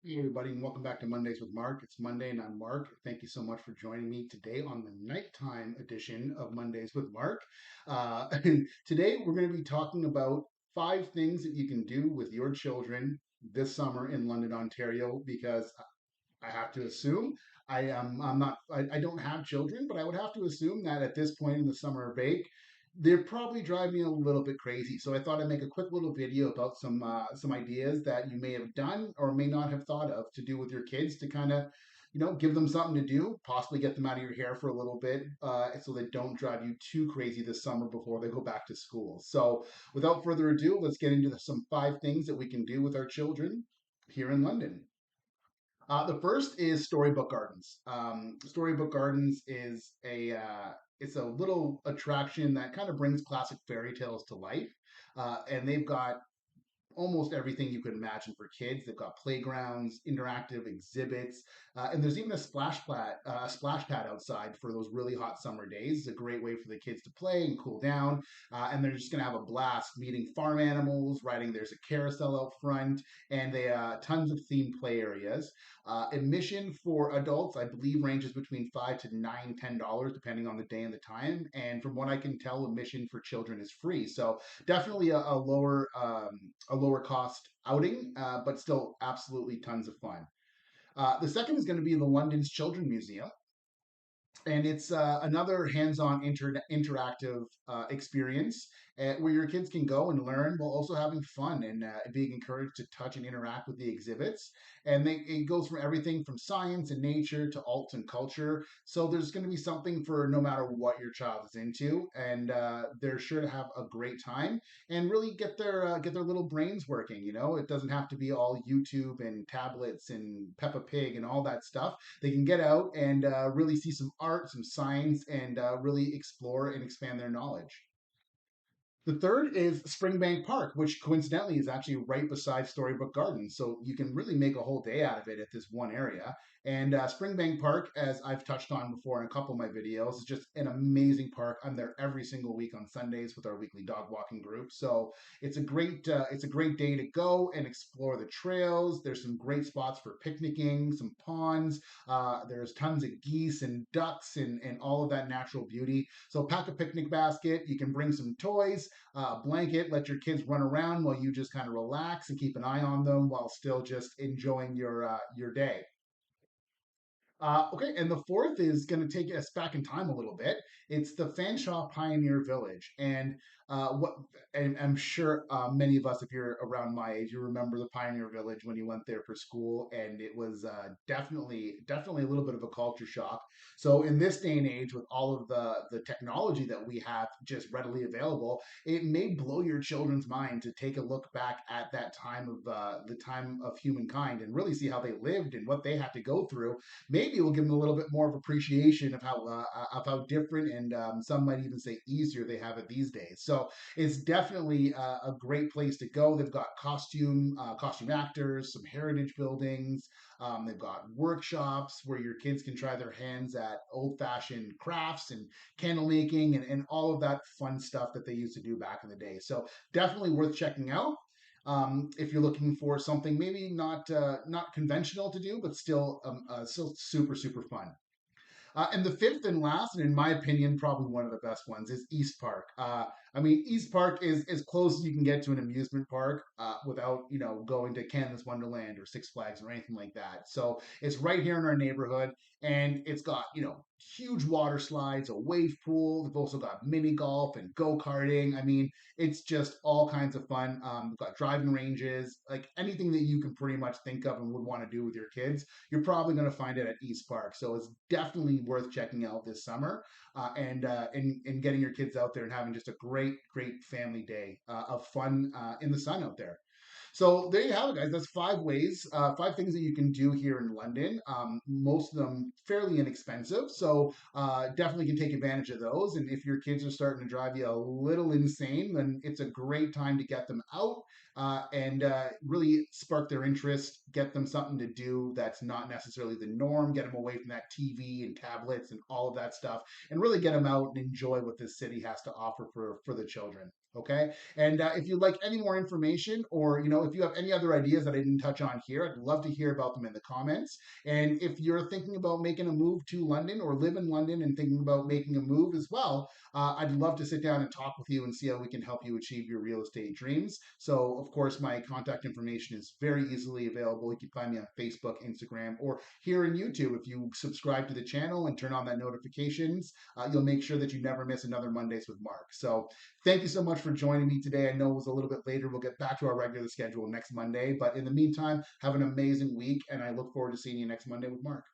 Hey everybody, and welcome back to Mondays with Mark. It's Monday, and I'm Mark. Thank you so much for joining me today on the nighttime edition of Mondays with Mark. And today we're going to be talking about 5 things that you can do with your children this summer in London, Ontario. Because I have to assume I don't have children, but I would have to assume that at this point in the summer break, they're probably driving me a little bit crazy. So I thought I'd make a quick little video about some ideas that you may have done or may not have thought of to do with your kids to kind of, give them something to do, possibly get them out of your hair for a little bit, so they don't drive you too crazy this summer before they go back to school. So without further ado, let's get into some 5 things that we can do with our children here in London. The first is Storybook Gardens. Storybook Gardens is it's a little attraction that kind of brings classic fairy tales to life, and they've got almost everything you could imagine for kids. They've got playgrounds, interactive exhibits, and there's even a splash pad outside for those really hot summer days. It's a great way for the kids to play and cool down, and they're just going to have a blast meeting farm animals, riding. There's a carousel out front, and they tons of themed play areas. Admission for adults, I believe, ranges between $5 to $10, depending on the day and the time. And from what I can tell, admission for children is free. So definitely a lower cost outing, but still absolutely tons of fun. The second is going to be the London's Children Museum, and it's another hands-on interactive experience where your kids can go and learn while also having fun and being encouraged to touch and interact with the exhibits. And it goes from everything from science and nature to arts and culture. So there's going to be something for no matter what your child is into, and they're sure to have a great time and really get their little brains working. It doesn't have to be all YouTube and tablets and Peppa Pig and all that stuff. They can get out and really see some art, some science, and really explore and expand their knowledge. The third is Springbank Park, which coincidentally is actually right beside Storybook Gardens. So you can really make a whole day out of it at this one area. And Springbank Park, as I've touched on before in a couple of my videos, is just an amazing park. I'm there every single week on Sundays with our weekly dog walking group. So it's a great day to go and explore the trails. There's some great spots for picnicking, some ponds. There's tons of geese and ducks and all of that natural beauty. So pack a picnic basket. You can bring some toys, blanket, let your kids run around while you just kind of relax and keep an eye on them while still just enjoying your day. Okay, and the fourth is going to take us back in time a little bit. It's the Fanshawe Pioneer Village, and what and I'm sure many of us, if you're around my age, you remember the Pioneer Village when you went there for school, and it was definitely a little bit of a culture shock. So in this day and age, with all of the technology that we have just readily available, it may blow your children's mind to take a look back at that time of the time of humankind and really see how they lived and what they had to go through. Maybe it will give them a little bit more of appreciation of how different and some might even say easier they have it these days. So it's definitely a great place to go. They've got costume actors, some heritage buildings. They've got workshops where your kids can try their hands at old fashioned crafts and candle making and all of that fun stuff that they used to do back in the day. So definitely worth checking out if you're looking for something maybe not conventional to do, but still super fun. And the fifth and last, and in my opinion, probably one of the best ones, is East Park. I mean, East Park is as close as you can get to an amusement park without, going to Canada's Wonderland or Six Flags or anything like that. So it's right here in our neighborhood, and it's got, huge water slides, a wave pool. They've also got mini golf and go karting. I mean, it's just all kinds of fun. We've got driving ranges, like anything that you can pretty much think of and would want to do with your kids you're probably going to find it at East Park. So it's definitely worth checking out this summer and getting your kids out there and having just a great family day of fun in the sun out there. So there you have it, guys. That's 5 ways, 5 things that you can do here in London. Most of them fairly inexpensive, so definitely can take advantage of those. And if your kids are starting to drive you a little insane, then it's a great time to get them out and really spark their interest, get them something to do that's not necessarily the norm, get them away from that TV and tablets and all of that stuff, and really get them out and enjoy what this city has to offer for the children. Okay. And if you'd like any more information, or if you have any other ideas that I didn't touch on here, I'd love to hear about them in the comments. And if you're thinking about making a move to London, or live in London and thinking about making a move as well, I'd love to sit down and talk with you and see how we can help you achieve your real estate dreams. So, of course, my contact information is very easily available. You can find me on Facebook, Instagram, or here in YouTube. If you subscribe to the channel and turn on that notifications, you'll make sure that you never miss another Mondays with Mark. So thank you so much for joining me today. I know it was a little bit later. We'll get back to our regular schedule next Monday. But in the meantime, have an amazing week, and I look forward to seeing you next Monday with Mark.